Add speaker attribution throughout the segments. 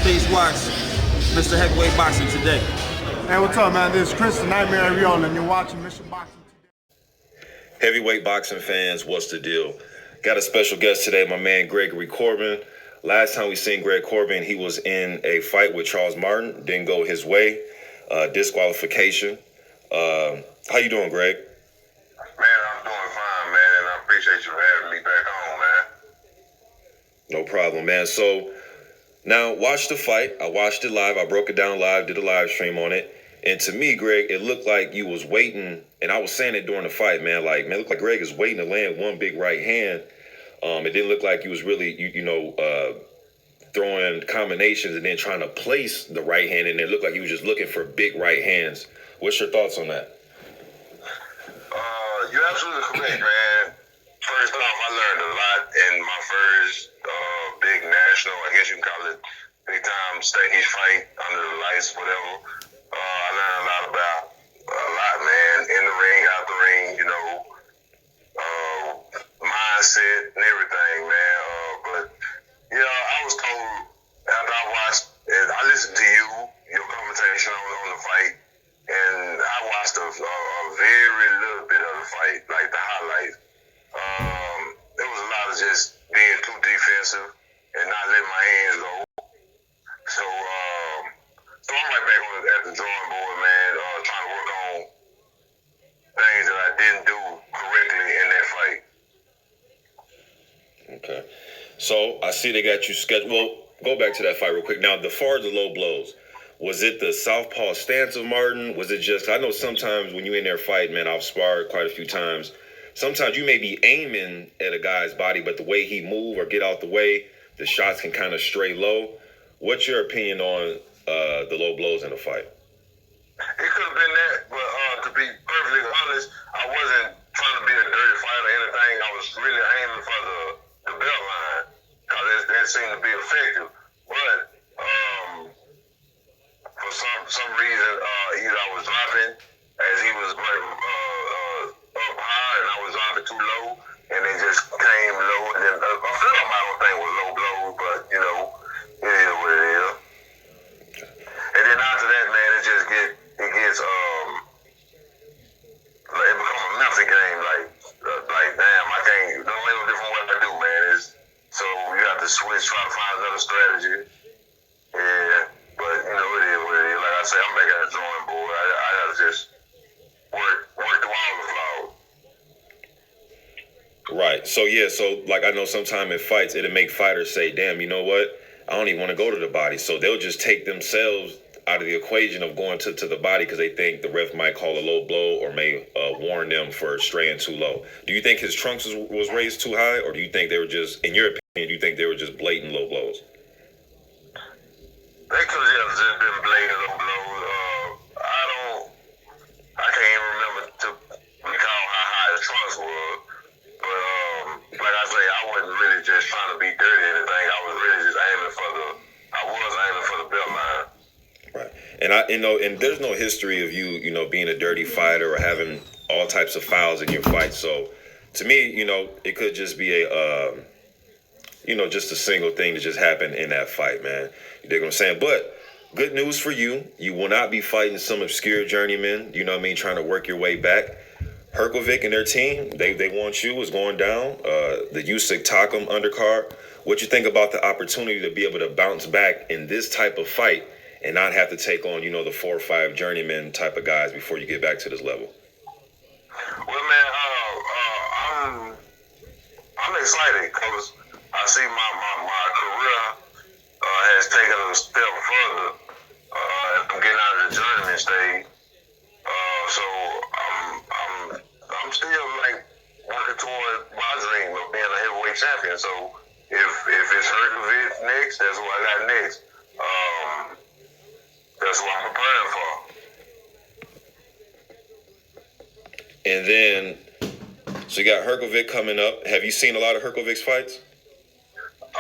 Speaker 1: Face Watch, Mr. Heavyweight Boxing today.
Speaker 2: Hey, what's up, man? This is Chris, the Nightmare Ariola, and you're watching Mission Boxing today.
Speaker 3: Heavyweight boxing fans, what's the deal? Got a special guest today, my man Gregory Corbin. Last time we seen Greg Corbin, he was in a fight with Charles Martin. Didn't go his way. Disqualification. How you doing, Greg?
Speaker 4: Man, I'm doing fine, man, and I appreciate you for having me back on, man.
Speaker 3: No problem, man. So now watch the fight. I watched it live. I broke it down live, did a live stream on it. And to me, Greg, it looked like you was waiting, and I was saying it during the fight, man. Like, man, it looked like Greg is waiting to land one big right hand. It didn't look like you was really, throwing combinations and then trying to place the right hand, and it looked like you was just looking for big right hands. What's your thoughts on that?
Speaker 4: You're absolutely correct, man. First off, I learned a lot in my first big national, I guess you can call it big time stage fight under the lights, whatever. I learned a lot about man, in the ring, out the ring, mindset and everything, man. But I was told after I watched, I listened to your conversation on the fight, and I watched a very little bit of the fight, like the highlights. There was a lot of just being too defensive and not letting my hands go. So I'm right back at the drawing board, man, trying to work on things that I didn't do correctly in that fight.
Speaker 3: Okay. So I see they got you scheduled. Well, go back to that fight real quick. Now, the far as the low blows, was it the southpaw stance of Martin? Was it just, I know sometimes when you're in there fighting, man, I've sparred quite a few times. Sometimes you may be aiming at a guy's body, but the way he move or get out the way, the shots can kind of stray low. What's your opinion on the low blows in the fight?
Speaker 4: It could have been that, but to be perfectly honest, I wasn't trying to be a dirty fighter or anything. I was really aiming for the belt line, because that seemed to be effective. But for some reason, either I was dropping as he was up high, and I was dropping too low, and it just came low. And then Filip, I don't think was low blow, but it is what it is. And then after that, man, it gets it become a mental game. Like damn, I can't. Don't make no different what I do, man. So you have to switch, try to find another strategy. Yeah, but it is what it is. Like I say, I'm back at the drawing board. I gotta just work through all the flaws.
Speaker 3: Right. So like I know sometimes in fights, it'll make fighters say, damn, you know what? I don't even want to go to the body. So they'll just take themselves out of the equation of going to the body because they think the ref might call a low blow or may warn them for straying too low. Do you think his trunks was raised too high, or do you think they were just, in your opinion, do you think they were just blatant low blows?
Speaker 4: They could have just been blatant low blows. I can't even remember to recall how high the trunks were. But like I say, I wasn't really just trying to be dirty or anything. I was really just aiming for the belt line.
Speaker 3: Right. And there's no history of you being a dirty fighter or having all types of fouls in your fight. So to me, it could just be just a single thing that just happened in that fight, man. You dig what I'm saying? But good news for you. You will not be fighting some obscure journeyman, trying to work your way back. Hrgovic and their team, they want you. It's going down. The Usyk Takum undercard. What you think about the opportunity to be able to bounce back in this type of fight and not have to take on, the 4 or 5 journeyman type of guys before you get back to this level?
Speaker 4: Well, man, I'm excited because I see my career has taken a step further. I'm getting out of the journeyman stage, so I'm still working toward my dream of being a heavyweight champion. So if it's Hrgovic next, that's what I got next. That's what I'm preparing for.
Speaker 3: And then, so you got Hrgovic coming up. Have you seen a lot of Hrgovic's fights?
Speaker 4: I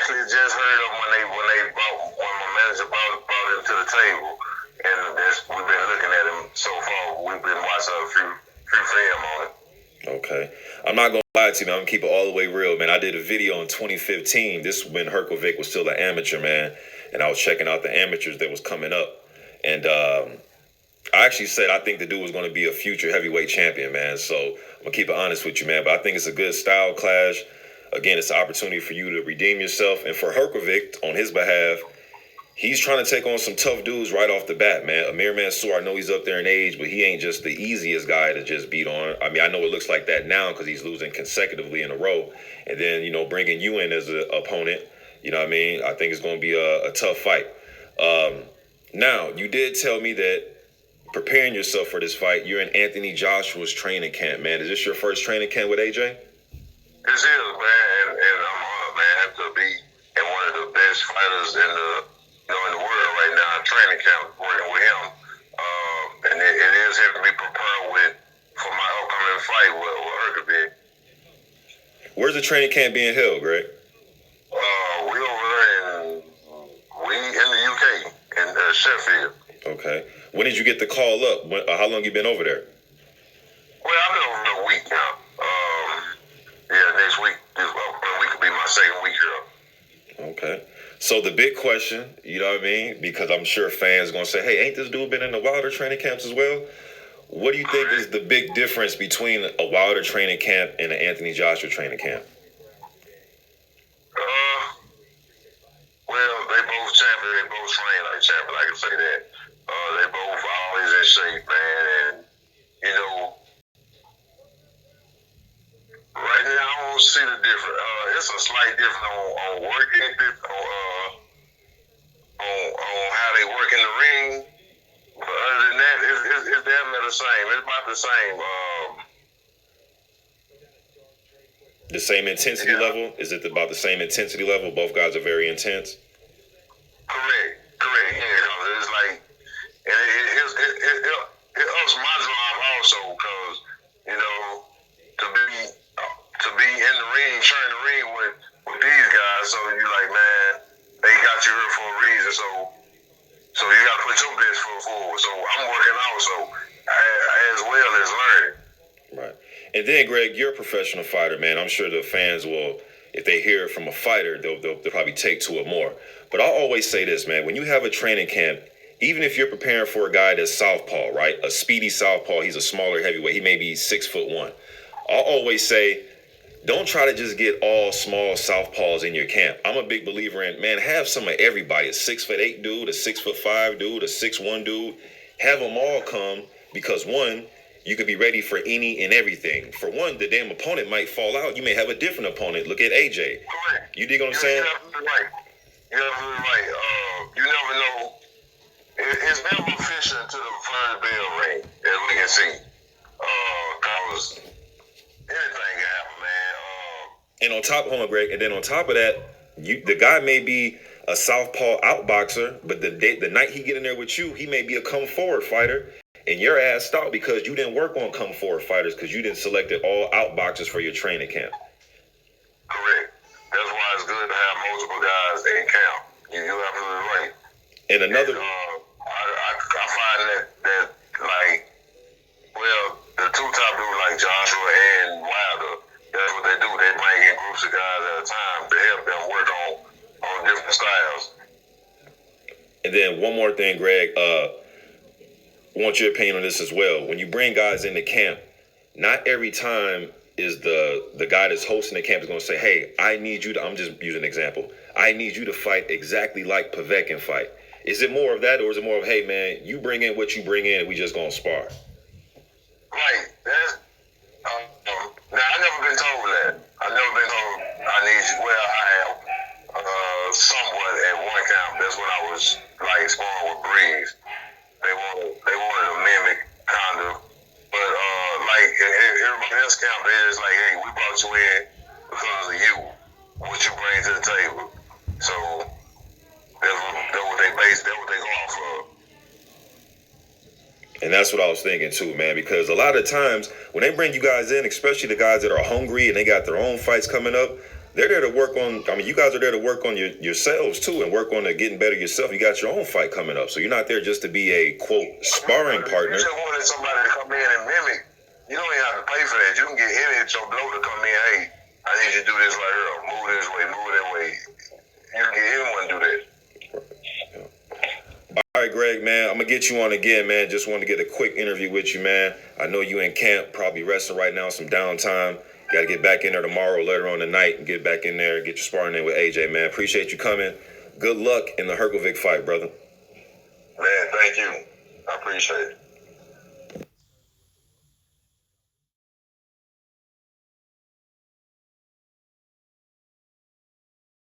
Speaker 4: actually just heard of when my manager brought him to the table, and we've been looking at him so far. We've been watching a few film on it.
Speaker 3: Okay. I'm not going to lie to you, man. I'm going to keep it all the way real, man. I did a video in 2015. This when Hrgovic was still an amateur, man. and I was checking out the amateurs that was coming up. And I actually said I think the dude was going to be a future heavyweight champion, man. So I'm going to keep it honest with you, man. But I think it's a good style clash. Again, it's an opportunity for you to redeem yourself. And for Hrgovic, on his behalf, he's trying to take on some tough dudes right off the bat, man. Amir Mansour, I know he's up there in age, but he ain't just the easiest guy to just beat on. I mean, I know it looks like that now because he's losing consecutively in a row. And then, you know, bringing you in as an opponent, you know what I mean? I think it's going to be a tough fight. Now, you did tell me that preparing yourself for this fight, you're in Anthony Joshua's training camp, man. Is this your first training camp with AJ?
Speaker 4: This is, man, and I'm honored, man, to be in one of the best fighters in the world right now, training camp, working with him. And it is helping me prepare for my upcoming fight with Hrgovic.
Speaker 3: Where's the training camp being held, Greg?
Speaker 4: We over there in the UK, in Sheffield.
Speaker 3: Okay. When did you get the call up? How long you been over there?
Speaker 4: Well, I've been over there a week now. Next week, this week could be my second week here.
Speaker 3: Okay. So the big question, you know what I mean? Because I'm sure fans going to say, hey, ain't this dude been in the Wilder training camps as well? What do you think is the big difference between a Wilder training camp and an Anthony Joshua training camp?
Speaker 4: Well, they both champions. They both train like champions. I can say that. They both always in shape, man. And, you know, right now I don't see the difference. It's a slight difference on work ethic, on how they work in the ring. But other than that, it's damn near the same. It's about the same.
Speaker 3: The same intensity level? Is it about the same intensity level? Both guys are very intense?
Speaker 4: Correct. Yeah, because it's like, and it ups my drive also, because, you know, to be in the ring, sharing the ring with these guys, so you like, man, they got you here for a reason, so you got to put your best foot forward. So I'm working also, as well as learning.
Speaker 3: Right. And then, Greg, you're a professional fighter, man. I'm sure the fans will, if they hear it from a fighter, they'll probably take to it more. But I'll always say this, man. When you have a training camp, even if you're preparing for a guy that's southpaw, right? A speedy southpaw, he's a smaller heavyweight. He may be 6'1". I'll always say, don't try to just get all small southpaws in your camp. I'm a big believer in, man, have some of everybody. A 6'8" dude, a 6'5" dude, a 6'1" dude. Have them all come because, one, you could be ready for any and everything. For one, the damn opponent might fall out. You may have a different opponent. Look at AJ.
Speaker 4: Correct.
Speaker 3: You dig what I'm saying?
Speaker 4: You're absolutely right. You never know. It's never efficient to the first bell ring, as we can see. Because anything can happen, man.
Speaker 3: And on top, hold on, Greg. And then on top of that, the guy may be a southpaw outboxer, but the night he get in there with you, he may be a come forward fighter. And your ass out because you didn't work on come forward fighters because you didn't select all outboxers for your training camp.
Speaker 4: Correct. That's why it's good to have multiple guys in camp. You're absolutely right.
Speaker 3: And another,
Speaker 4: I find that like, well, the two top dudes like Joshua and Wilder, that's what they do. They bring in groups of guys at a time to help them work on different styles.
Speaker 3: And then one more thing, Greg. I want your opinion on this as well. When you bring guys into camp, not every time is the guy that's hosting the camp is going to say, hey, I need you to, I'm just using an example, I need you to fight exactly like Povetkin fight. Is it more of that, or is it more of, hey, man, you bring in what you bring in and we just going to spar?
Speaker 4: Right. That's, now, I never been told that. I never been told I need you. Well, I have somewhat at one camp. That's when I was like sparring with Breeze. They wanted to mimic kind of, but like everybody else camp, they just like, hey, we brought you in because of you, what you bring to the table. So that's what they base, that's what they go off of.
Speaker 3: And that's what I was thinking too, man, because a lot of times when they bring you guys in, especially the guys that are hungry and they got their own fights coming up, they're there to work on, I mean, you guys are there to work on yourselves too and work on getting better yourself. You got your own fight coming up. So you're not there just to be a, quote, sparring partner.
Speaker 4: You just wanted somebody to come in and mimic. You don't even have to pay for that. You can get any at your door to come in, hey, I need you to do this right here. Move this way, move that way. You can get anyone to do that.
Speaker 3: right, Greg, man. I'm gonna get you on again, man. Just want to get a quick interview with you, man. I know you in camp, probably resting right now, some downtime. Got to get back in there tomorrow, later on tonight, and get back in there, get your sparring in with AJ, man. Appreciate you coming. Good luck in the Hrgovic fight, brother.
Speaker 4: Man, thank you. I appreciate it.